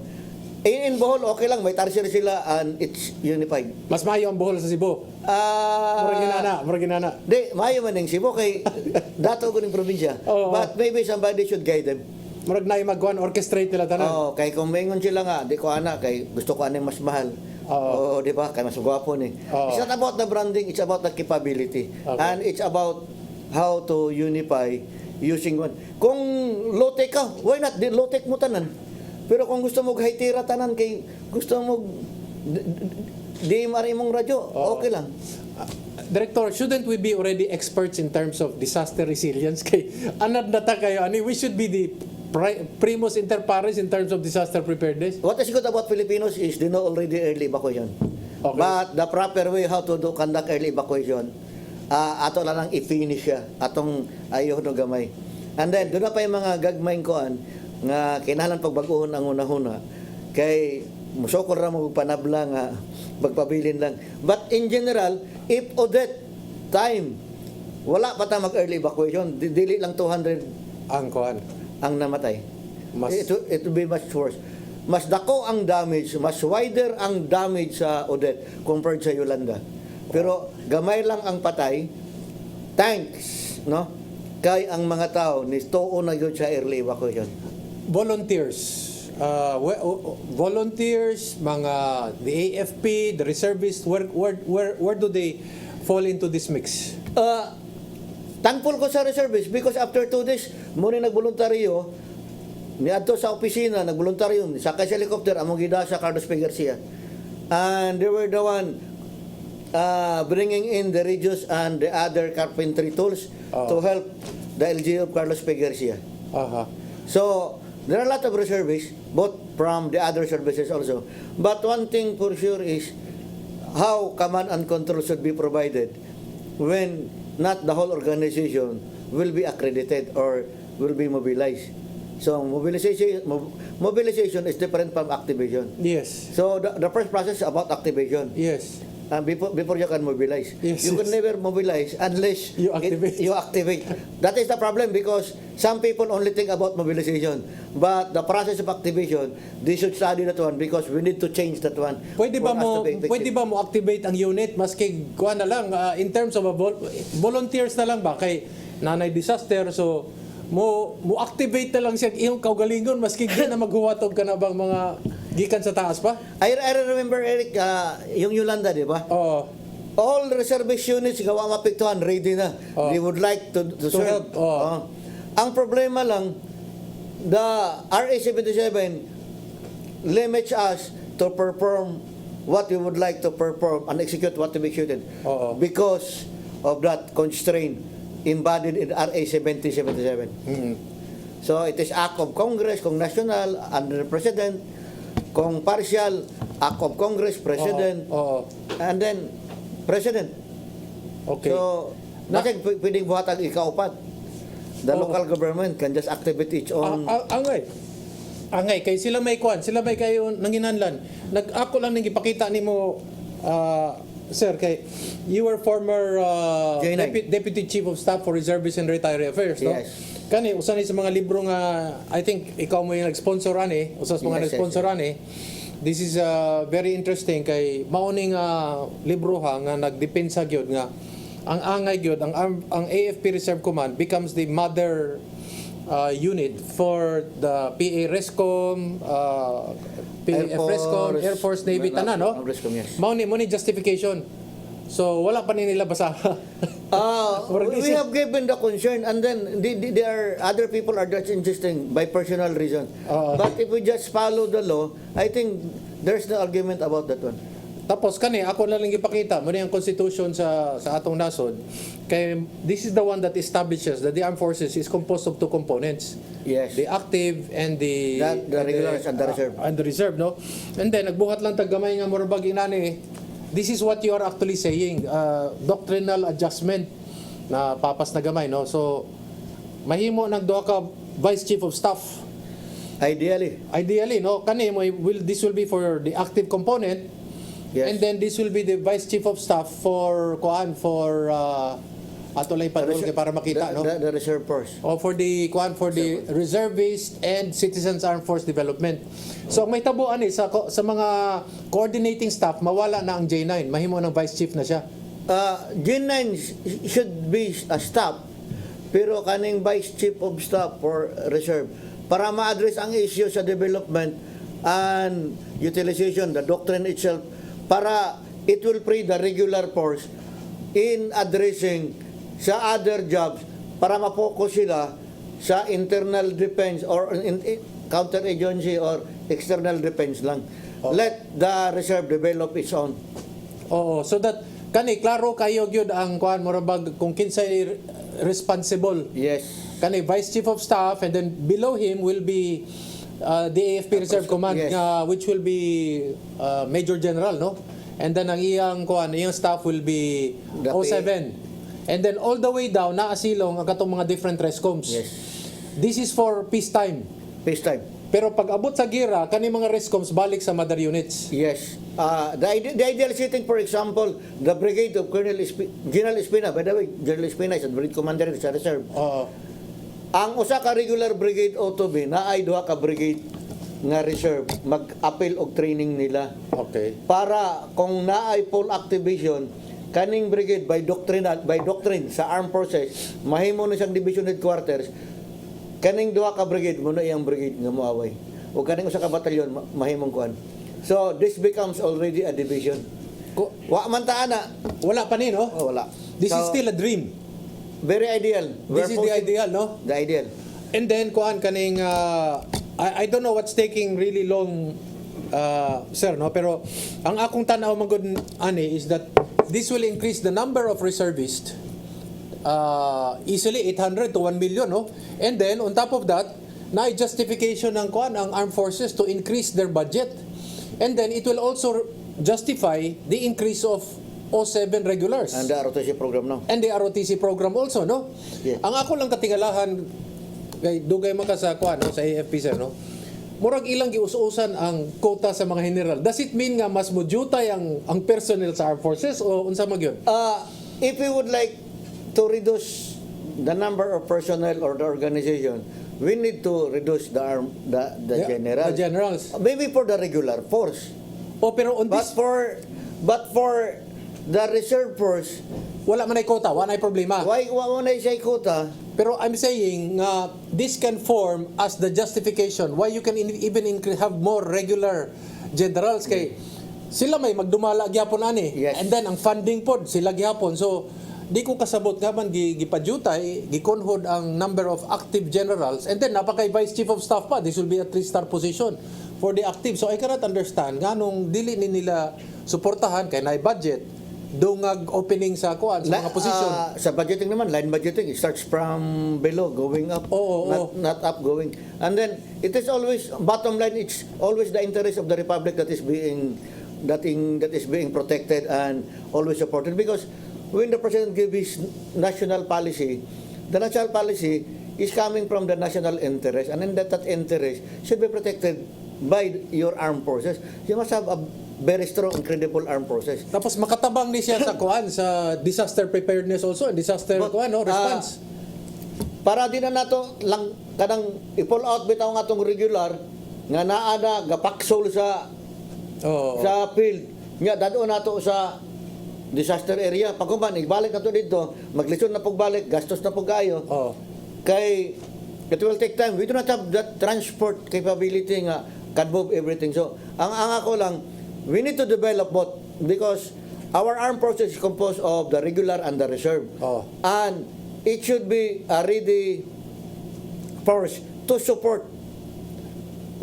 In Bohol, okay lang, may tertiary sila and it's unified. Mas maayo ang Bohol sa Cebu. Murag ginana. Di, maayo man ng Cebu kay dato ko ng probinsya. Oo. But maybe somebody should guide them. Murag na yung magkuhan, orchestrate nila tanan. Oo, kay kung maingon sila nga, di ko ana, kay gusto ko anong mas mahal. Oo, di ba? Kay mas gwapo ni. Oo. It's not about the branding, it's about the capability. Okay. And it's about how to unify using one. Kung low-tech ka, why not? Di low-tech mo tanan. Pero kung gusto mo high-tira tanan, kay gusto mo di mari mong radyo, okay lang. Director, shouldn't we be already experts in terms of disaster resilience? Kay anad na ta kayo, ani we should be the primus inter pares in terms of disaster preparedness. What is good about Filipinos is they know already early evacuation. Okay. But the proper way how to do conduct early evacuation, ato lang ang i-finish siya, atong ayaw no gamay. And then, doon na pa yung mga gagmayng koan, nga kinahanglan pagbaguhon ang una-una, kay musokol ra mo panabla nga magpabilin lang. But in general, if audit time, wala pa ta mag-early evacuation, dili lang 200 Ang kuhan. ang namatay. Mas- It will be much worse. Mas dako ang damage, mas wider ang damage sa Odette compared sa Yolanda. Pero gamay lang ang patay, thanks, no? Kay ang mga tao ni tuo na gyud sa early evacuation. Volunteers, mga the AFP, the reservists, where do they fall into this mix? Thankful ko sa reservists because after 2 days, muna nagboluntaryo, niadto sa opisina, nagboluntaryo, sakay sa helicopter, among gida sa Carlos P. Garcia. And they were the one bringing in the radios and the other carpentry tools to help the LGU of Carlos P. Garcia. So, there are a lot of reservists, both from the other services also. But one thing for sure is how command and control should be provided when not the whole organization will be accredited or will be mobilized. So, mobilization is different from activation. Yes. So, the first process is about activation. Yes. Before you can mobilize. Yes, You can yes. never mobilize unless You activate. you activate. That is the problem because some people only think about mobilization. But the process of activation, they should study that one because we need to change that one. Pwede ba for us mo to be effective. pwede ba mo activate ang unit maski kuha na lang in terms of volunteers na lang ba kay nanay disaster so mo activate na lang siya iyong kaugalingon maski di na maghuwatog ka na bang mga gikan sa taas pa? I remember, Eric, yung Yolanda, di ba? Oo. All reservist units, gawa mapiktuhan, ready na. They would like to serve. help. Oo. Ang problema lang, the RA-77 limits us to perform what we would like to perform and execute what to be executed. Oo. Because of that constraint embodied in RA-7077. So it is act of Congress, kung national, under the President, kung partial, act of Congress, President, Oo. and then President. Okay. So, natin pwedeng buhatag ikaupat. The Oo. local government can just activate its own. Angay kay sila may kwan, sila may kayo nanginanlan. Ako lang ning ipakita nimo sir kay you were former J9. deputy chief of staff for reservists and retiree affairs, no? Yes. Kani usa ni sa mga libro nga I think ikaw mo yung nag-sponsor ani, usas mga Yes, nag-sponsor ani. This is very interesting kay mauning libro ha nga nagdepensa gyud nga ang angay gyud ang AFP Reserve Command becomes the mother unit for the PA Rescom, PF Air Force, Navy tanan, no? Rescom, yes. Mao ni justification. So wala pa ni nila basa. We have given the concern and then there are other people are just insisting by personal reason. But if we just follow the law, I think there's no argument about that one. Tapos kani ako na lang ipakita mo ang constitution sa atong nasod kay this is the one that establishes that the armed forces is composed of two components. Yes. The active and the regulars and the reserve. And the reserve, no? And then nagbuhat lang tag gamay nga murabag inani. This is what you are actually saying, doctrinal adjustment na papas na gamay, no? So mahimo nagduha ka vice chief of staff. Ideally. No? Kani mo this will be for the active component. Yes. And then this will be the vice chief of staff for ato lang padrol kay para makita, no? The reserve force. O for the reservist and citizens armed force development. So ang may tabuan sa mga coordinating staff mawala na ang J9, mahimo ng vice chief na siya. G9 should be a staff, pero kaning vice chief of staff for reserve para ma-address ang issue sa development and utilization, the doctrine itself, para it will free the regular force in addressing sa other jobs para ma-focus sila sa internal defense or counter-agency or external defense lang. Let the reserve develop its own. Oo, so that kani klaro kayo gyud ang kuan murabag kung kinsay responsible. Yes. Kani vice chief of staff and then below him will be the AFP Reserve Command, yes. Which will be Major General, no? And then ang iyang staff will be The 07. And then all the way down naasilong ang katong mga different rescoms. Yes. This is for peacetime. Peacetime. Pero pag abot sa gira, kani mga rescoms balik sa mother units. Yes. The ideal setting, for example, the brigade of General Espina, by the way, General Espina is a brigade commander sa reserve. Ang usa ka regular brigade O2B na ay duha ka brigade nga reserve mag-appeal og training nila. Okay. Para kung naay full activation kaning brigade by doctrine sa armed forces mahimo na siyang division headquarters, kaning duha ka brigade mo na iyang brigade nga moaway o kaning usa ka batalyon mahimong kuan. So this becomes already a division. Wa man ta ana, Wala pa ni, no? wala. This is So, still a dream. very ideal. This is the ideal, no? The ideal. And then kuan kaning I don't know what's taking really long, sir, no? Pero ang akong tanaw magud ani is that this will increase the number of reservists easily 800 to 1 million, no? And then on top of that, na justification ng kuan ang armed forces to increase their budget. And then it will also justify the increase of 07 regulars. And the ROTC program now. And the ROTC program also, no? Yeah. Ang ako lang katingalahan kay dugay man ka sa kuan, no, sa AFP, sir, no? Murag ilang gius-usan ang quota sa mga general. Does it mean nga mas modutay ang personnel sa armed forces o unsa man gyud? If we would like to reduce the number of personnel or the organization, we need to reduce the generals. The generals. Maybe for the regular force. O pero on But this for the reserve force, wala man ay quota, wala ay problema. why na siya quota? Pero I'm saying this can form as the justification why you can even have more regular generals kay sila may magdumala gyapon ani. Yes. And then ang funding pod sila gyapon. So di ko kasabot nga man gipadyutay gikonhod ang number of active generals and then napakay vice chief of staff pa. This will be a 3-star position for the active. So I cannot understand nganong dili ni nila suportahan kay naay budget dungag opening sa kuan sa mga position. Sa budgeting naman, line budgeting, it starts from below going up, not up going. And then it is always bottom line. It's always the interest of the republic that is being protected and always supported. Because when the president gives his national policy, the national policy is coming from the national interest, and then that interest should be protected by your armed forces. You must have a very strong and credible armed forces. Tapos makatabang ni siya sa kuan sa disaster preparedness also and disaster response. Para di na nato lang kadang i-pull out bitaw nga atong regular nga naa na gapaksol sa field. Nya dadto nato sa disaster area. Pagkuman ibalik nato dito, maglisod na pagbalik, gastos na pagayo. Kay it will take time. We do not have that transport capability nga can move everything. So ang ako lang, we need to develop both because our armed forces is composed of the regular and the reserve. And it should be a ready force to support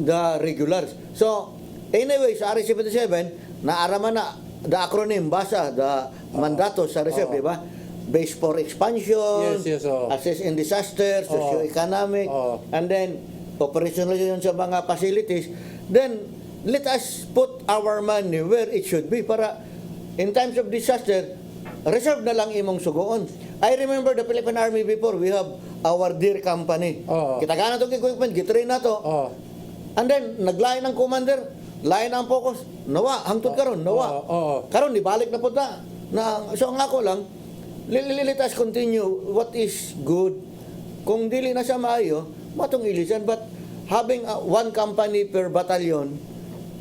the regulars. So, anyway, sa RA-77, naaraman na the acronym BASA, the mandato sa reserve, di ba? Base for expansion, Yes, oo. assess in disaster, socio-economic, and then operationalization sa mga facilities. Then, let us put our money where it should be para in times of disaster, reserve na lang imong sugoon. I remember the Philippine Army before, we have our dear company. Kitagana itong equipment, gitrain na to. And then, naglain ang commander, lain ang focus, nawa, hangtod karon, nawa. Karon, ibalik na po na. So, ang ako lang, let us continue what is good. Kung dili na siya maayo, matong ilisan. But having one company per battalion,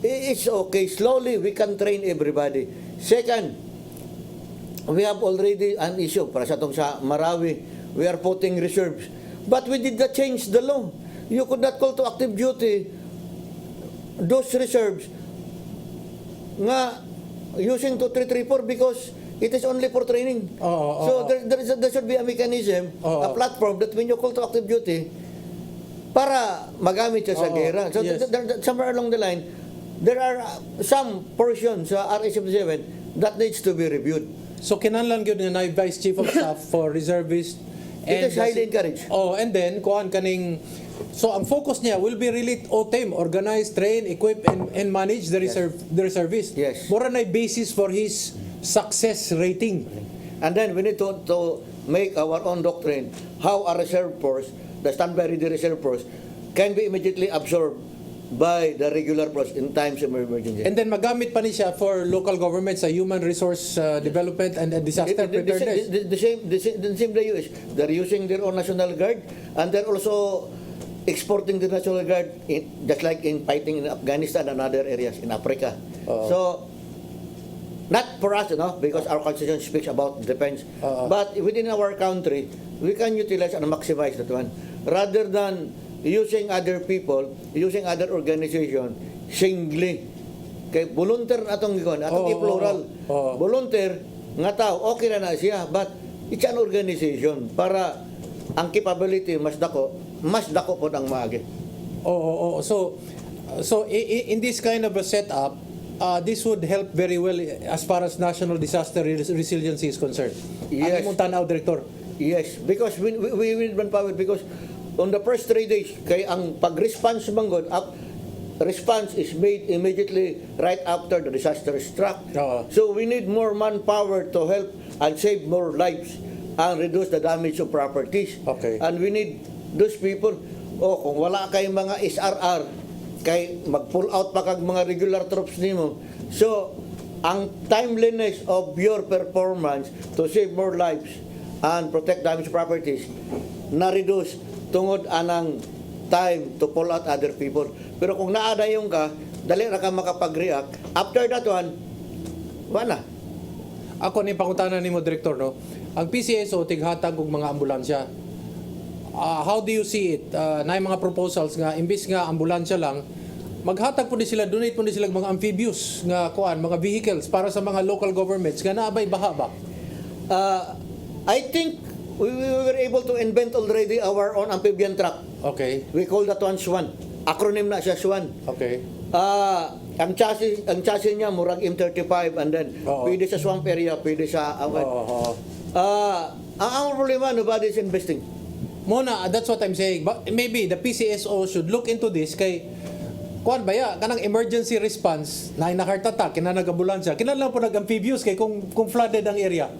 it's okay. Slowly, we can train everybody. Second, we have already an issue para sa itong sa Marawi. We are putting reserves. But we did not change the law. You could not call to active duty those reserves nga using 2334 because it is only for training. So there should be a mechanism, a platform that when you call to active duty, para magamit siya sa gera. So somewhere along the line, there are some portions sa RA-77 that needs to be reviewed. So kinahanglan gyud nga na Vice Chief of Staff for reservists. It is highly encouraged. And then kuan kaning, so ang focus niya will be really OTEM, organize, train, equip and manage the reservists. Yes. Mura na basis for his success rating. And then we need to make our own doctrine how a reserve force, the standby ready reserve force, can be immediately absorbed by the regular force in times of emergency. And then magamit pa ni siya for local governments sa human resource development and disaster preparedness. The same the US, they're using their own National Guard and they're also exporting the National Guard just like in fighting in Afghanistan and other areas in Africa. So not for us, because our constitution speaks about defense, but within our country, we can utilize and maximize that one rather than using other people, using other organization singly. Kay volunteer atong i-plural. Volunteer nga tao, okay na siya, but it's an organization para ang capability mas dako po ang maagi. So in this kind of a setup, this would help very well as far as national disaster resiliency is concerned. Yes. Ano mong tanaw, Director? Yes, because we need manpower because on the first 3 days, kay ang pag-response manggod, response is made immediately right after the disaster struck. So we need more manpower to help and save more lives and reduce the damage of properties. Okay. And we need those people, kung wala kay mga SRR, kay mag-pull out pa kag mga regular troops nimo. So, ang timeliness of your performance to save more lives and protect damaged properties na-reduce tungod anang time to pull out other people. Pero kung naada yung ka, dali ra ka makapag-react. After that one, wala. Ako ni pangutana nimo, Director, no? Ang PCSO tighatag og mga ambulansya. How do you see it? Na mga proposals nga imbis nga ambulansya lang, maghatag po ni sila, donate po ni sila mga amphibious nga mga vehicles para sa mga local governments nga naabay baha ba? I think we were able to invent already our own amphibian truck. Okay. We call that one Swan. Acronym na siya Swan. Okay. Ang chassis niya murag M35 and then pwede sa swamp area, pwede sa ang problema, nobody is investing. Mona, that's what I'm saying. But maybe the PCSO should look into this kay kuan baya kanang emergency response na heart attack kinanag-ambulansya kinahanglan po nag-amphibious kay kung flooded ang area.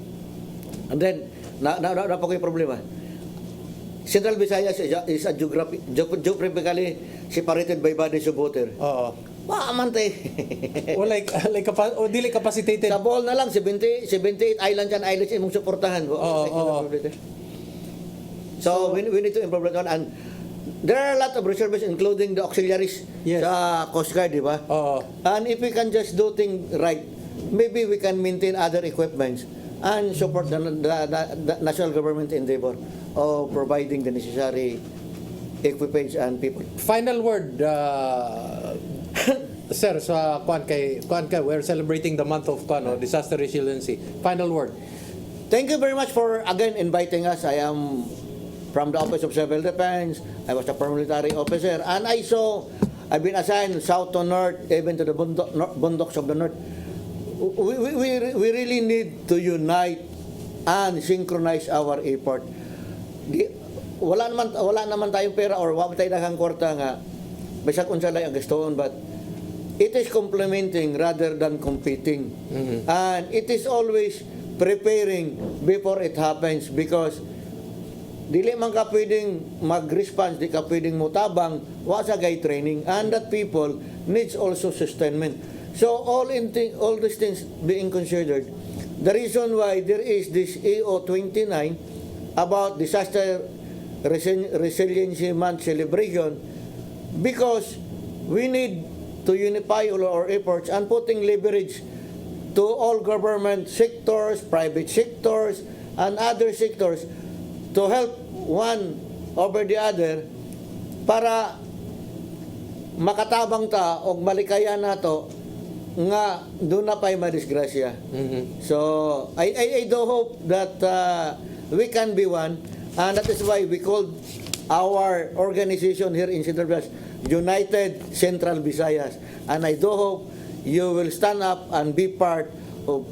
And then na pa ko'y problema. Central Visayas is a geographically separated by bodies of water. Maamantay. Dili capacitated. Sa Bohol na lang 78 islands and islands imong suportahan. So we need to improve that one. And there are a lot of reservists including the auxiliaries sa Coast Guard, di ba? And if we can just do things right, maybe we can maintain other equipments and support the national government endeavor of providing the necessary equipment and people. Final word, sir, sa kuan kay we're celebrating the month of disaster resiliency. Final word. Thank you very much for again inviting us. I am from the Office of Civil Defense. I was a paramilitary officer, and I've been assigned south to north, even to the bundoks of the north. we really need to unite and synchronize our effort. Wala naman tayong pera or wala tayong daghang kwarta nga bisag unsa lay ang gustoon, but it is complementing rather than competing. And it is always preparing before it happens, because dili man ka pwedeng mag-response, di ka pwedeng mutabang, wa sa gay training, and that people needs also sustainment. So all these things being considered, the reason why there is this AO29 about Disaster Resiliency Month celebration, because we need to unify all our efforts and putting leverage to all government sectors, private sectors, and other sectors to help one over the other para makatabang ta og malikayan nato nga doon na pa'y madisgrasya. So I do hope that we can be one, and that is why we called our organization here in Central Visayas United Central Visayas, and I do hope you will stand up and be part of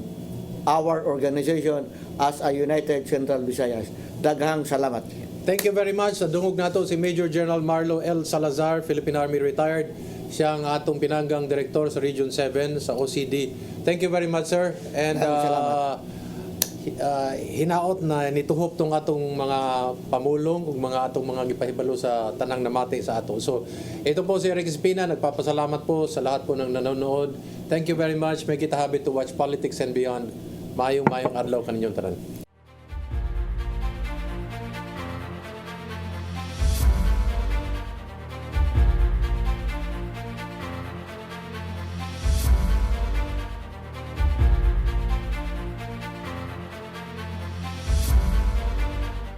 our organization as a United Central Visayas. Daghang salamat. Thank you very much. Sa dungog nato si Major General Marlo L. Salazar, Philippine Army retired. Siya ang atong pinanggang direktor sa Region 7 sa OCD. Thank you very much, sir. And hinaot na nituhop tong atong mga pamulong ug mga atong mga gipahibalo sa tanang namati sa ato. So, ito po si Eric Espina, nagpapasalamat po sa lahat po ng nanonood. Thank you very much. Make it a habit to watch Politics and Beyond. Mayong adlaw kaninyong tanan.